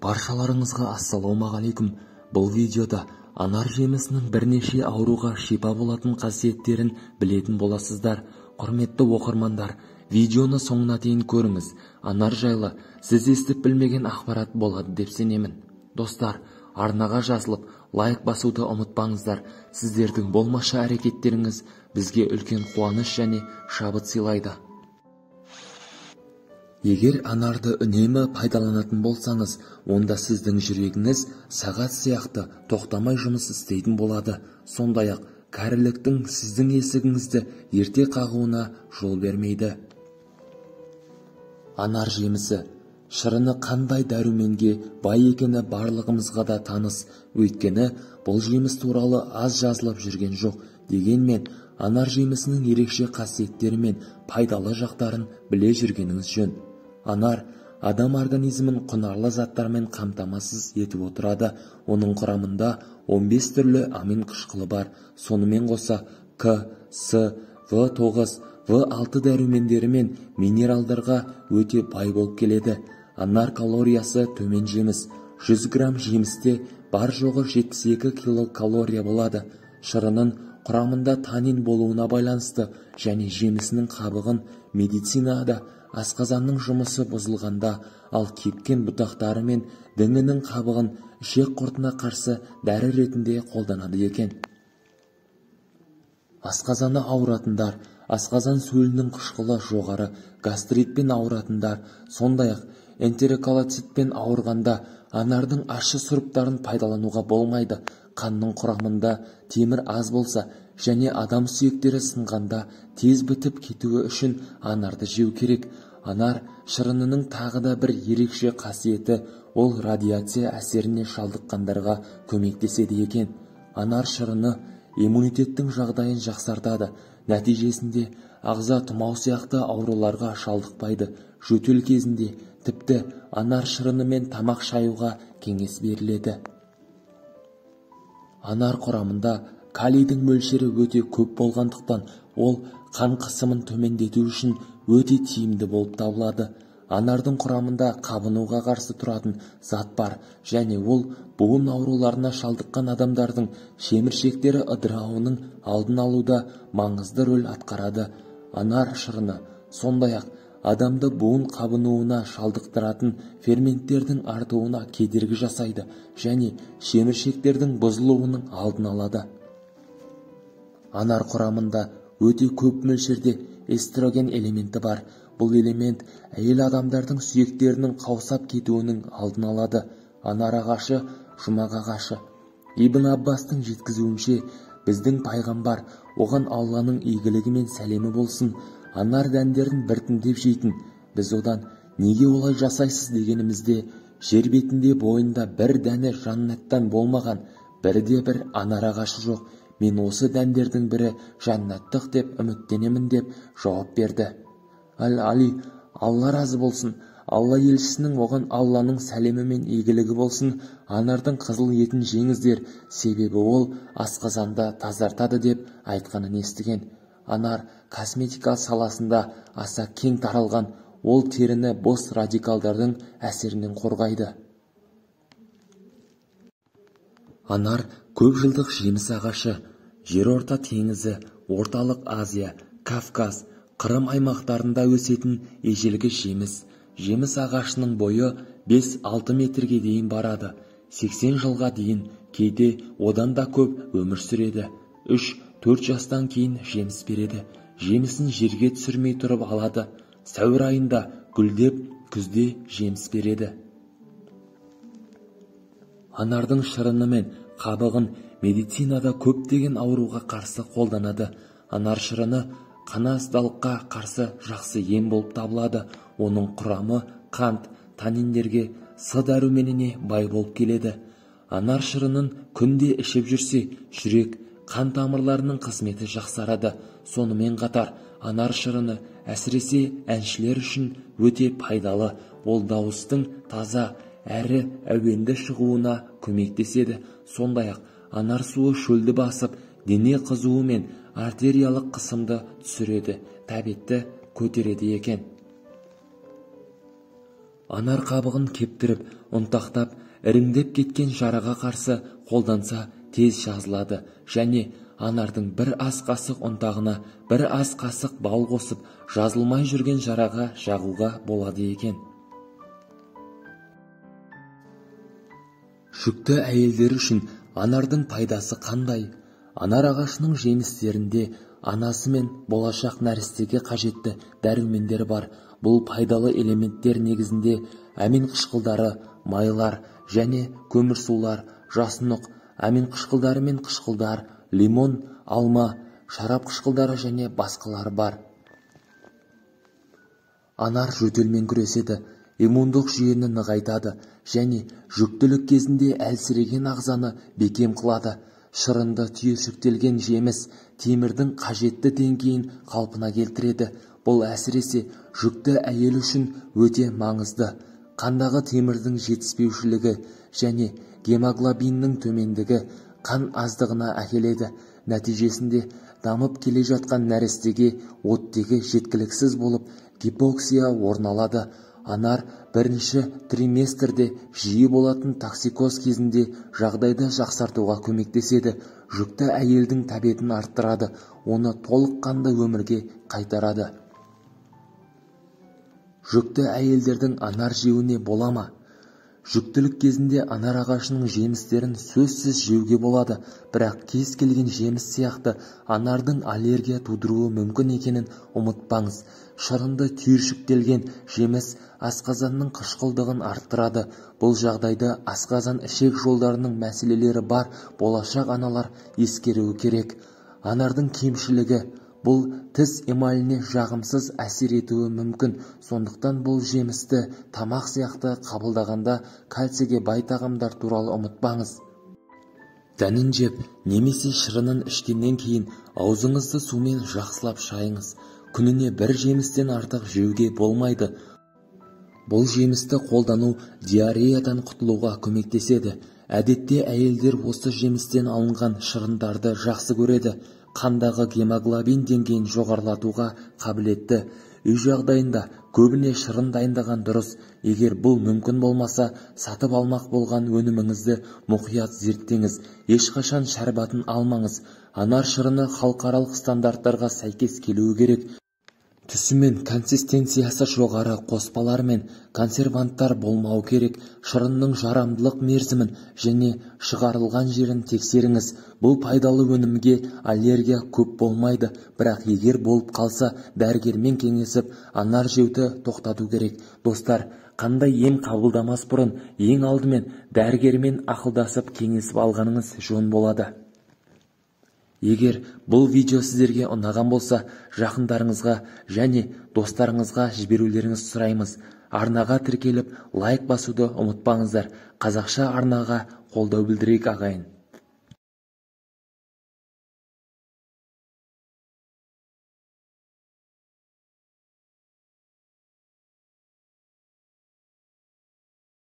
Баршаларыңызға ассалаумағалейкум. Бұл видеода анар жемісінің бірнеше ауруға шипа болатын қасиеттерін білетін боласыздар. Құрметті оқырмандар, видеоны соңына дейін көріңіз. Анар жайлы сіз естіп білмеген ақпарат болады деп сенемін. Достар, арнаға жазылып, лайк басуды ұмытпаңыздар. Сіздердің болмашы әрекеттеріңіз бізге үлкен қуаныш және шабыт сыйлайды. Егер анарды үнемі пайдаланатын болсаңыз, онда сіздің жүрегіңіз сағат сияқты тоқтамай жұмыс істейтін болады. Сондай-ақ кәріліктің сіздің есігіңізді ерте қағуына жол бермейді. Анар жемісі шырыны қандай дәруменге бай екені барлығымызға да таныс. Өйткені бұл жеміс туралы аз жазылып жүрген жоқ. Дегенмен анар жемісінің ерекше қасиеттері мен пайдалы жақтарын біле жүргеніңіз жөн. Анар адам организмін құнарлы заттармен қамтамасыз етіп отырады. Оның құрамында 15 түрлі амин қышқылы бар. Сонымен қоса К, С, В9, В6 дәрумендері мен минералдарға өте бай болып келеді. Анар калориясы төмен жеміс. 100 грамм жемісте бар жоғы 72 килокалория болады. Шырынын құрамында танин болуына байланысты және жемісінің қабығын медицинада асқазанның жұмысы бұзылғанда, ал кепкен бұтақтары мен діңінің қабығын ішек құртына қарсы дәрі ретінде қолданады екен. Асқазаны ауыратындар, асқазан сөлінің қышқылы жоғары, гастритпен ауыратындар, сондай-ақ энтероколоцитпен ауырғанда анардың ащы сұрыптарын пайдалануға болмайды. Қанның құрамында темір аз болса және адам сүйектері сынғанда тез бітіп кетуі үшін анарды жеу керек. Анар шырынының тағы да бір ерекше қасиеті, ол радиация әсеріне шалдыққандарға көмектеседі екен. Анар шырыны иммунитеттің жағдайын жақсартады. Нәтижесінде ағза тұмау сияқты ауруларға шалдықпайды. Жөтел кезінде тіпті анар шырынымен тамақ шаюға кеңес беріледі. Анар құрамында калийдің мөлшері өте көп болғандықтан, ол қан қысымын төмендету үшін өте тиімді болып табылады. Анардың құрамында қабынуға қарсы тұратын зат бар және ол буын ауруларына шалдыққан адамдардың шеміршектері ыдырауының алдын алуда маңызды рөл атқарады. Анар шырыны сондай-ақ адамды буын қабынуына шалдықтыратын ферменттердің артуына кедергі жасайды және шеміршектердің бұзылуының алдын алады. Анар құрамында өте көп мөлшерде эстроген элементі бар. Бұл элемент әйел адамдардың сүйектерінің қаусап кетуінің алдын алады. Анар ағашы жұмақ ағашы. Ибн Аббастың жеткізуінше, біздің пайғамбар, оған Алланың игілігі мен сәлемі болсын, анар дәндерін біртіндеп жейтін. Біз одан неге олай жасайсыз дегенімізде, жер бетінде бойында бір дәні жаннаттан болмаған, бірде-бір анар ағашы жоқ. Мен осы дәндердің бірі жаннаттық деп үміттенемін деп жауап берді. Али, Алла разы болсын, Алла елшісінің оған Алланың сәлемі мен игілігі болсын, анардың қызыл етін жеңіздер, себебі ол асқазанды тазартады деп айтқанын естіген. Анар косметика саласында аса кең таралған, ол теріні бос радикалдардың әсерінен қорғайды. Анар көп жылдық жеміс ағашы. Жерорта теңізі, Орталық Азия, Кавказ, Қырым аймақтарында өсетін ежелгі жеміс. Жеміс ағашының бойы 5-6 метрге дейін барады. 80 жылға дейін, кейде одан да көп өмір сүреді. 3-4 жастан кейін жеміс береді. Жемісін жерге түсірмей тұрып алады. Сәуір айында гүлдеп, күзде жеміс береді. Анардың шырыны мен қабығын медицинада көптеген ауруға қарсы қолданады. Анар шырыны қанасыздыққа қарсы жақсы ем болып табылады. Оның құрамы қант, таниндерге, С дәруменіне бай болып келеді. Анар шырынын күнде ішіп жүрсе, жүрек, қан тамырларының қызметі жақсарады. Сонымен қатар анар шырыны әсіресе әншілер үшін өте пайдалы. Ол дауыстың таза әрі әуенді шығуына көмектеседі. Сондай-ақ анар суы шөлді басып, дене қызуы мен артериялық қысымды түсіреді, тәбетті көтереді екен. Анар қабығын кептіріп, ұнтақтап, іріңдеп кеткен жараға қарсы қолданса тез жазылады және анардың бір ас қасық ұнтағына бір ас қасық бал қосып жазылмай жүрген жараға жағуға болады екен. Жүкті әйелдер үшін анардың пайдасы қандай? Анар ағашының жемістерінде анасы мен болашақ нәрестеге қажетті дәрумендер бар. Бұл пайдалы элементтер негізінде амин қышқылдары, майлар және көмірсулар, жасұнық, амин қышқылдары мен қышқылдар, лимон, алма, шарап қышқылдары және басқалары бар. Анар жөтелмен күреседі, иммундық жүйені нығайтады және жүктілік кезінде әлсіреген ағзаны бекем қылады. Шырынды түйіршіктелген жеміс темірдің қажетті деңгейін қалпына келтіреді. Бұл әсіресе жүкті әйел үшін өте маңызды. Қандағы темірдің жетіспеушілігі және гемоглобиннің төмендігі қан аздығына әкеледі. Нәтижесінде дамып келе жатқан нәрестеге оттегі жеткіліксіз болып гипоксия орын алады. Анар бірінші триместрде жиі болатын токсикоз кезінде жағдайды жақсартуға көмектеседі. Жүкті әйелдің тәбетін арттырады, оны толыққанды өмірге қайтарады. Жүкті әйелдердің анар жеуіне бола ма? Жүктілік кезінде анар ағашының жемістерін сөзсіз жеуге болады, бірақ кез келген жеміс сияқты анардың аллергия тудыруы мүмкін екенін ұмытпаңыз. Шырынды түйіршіктелген жеміс асқазанның қышқылдығын арттырады. Бұл жағдайда асқазан ішек жолдарының мәселелері бар болашақ аналар ескеруі керек. Анардың кемшілігі бұл тіс эмаліне жағымсыз әсер етуі мүмкін. Сондықтан бұл жемісті тамақ сияқты қабылдағанда кальцийге бай тағамдар туралы ұмытпаңыз. Дәнін жеп немесе шырынын ішкеннен кейін аузыңызды сумен жақсылап шайыңыз. Күніне бір жемістен артық жеуге болмайды. Бұл жемісті қолдану диареядан құтылуға көмектеседі. Әдетте әйелдер осы жемістен алынған шырындарды жақсы көреді. Қандағы гемоглобин деңгейін жоғарылатуға қабілетті. Үй жағдайында көбіне шырын дайындаған дұрыс. Егер бұл мүмкін болмаса, сатып алмақ болған өніміңізді мұқият зерттеңіз. Ешқашан шәрбатын алмаңыз. Анар шырыны халықаралық стандарттарға сәйкес келуі керек. Түсі мен консистенциясы жоғары қоспалар мен консерванттар болмау керек. Шырынның жарамдылық мерзімін және шығарылған жерін тексеріңіз. Бұл пайдалы өнімге аллергия көп болмайды, бірақ егер болып қалса, дәрігермен кеңесіп, анар жеуді тоқтату керек. Достар, қандай ем қабылдамас бұрын ең алдымен дәрігермен ақылдасып кеңесіп алғаныңыз жөн болады. Егер бұл видео сіздерге ұнаған болса, жақындарыңызға және достарыңызға жіберулеріңізді сұраймыз. Арнаға тіркеліп, лайк басуды ұмытпаңыздар. Қазақша арнаға қолдау білдірейік ағайын.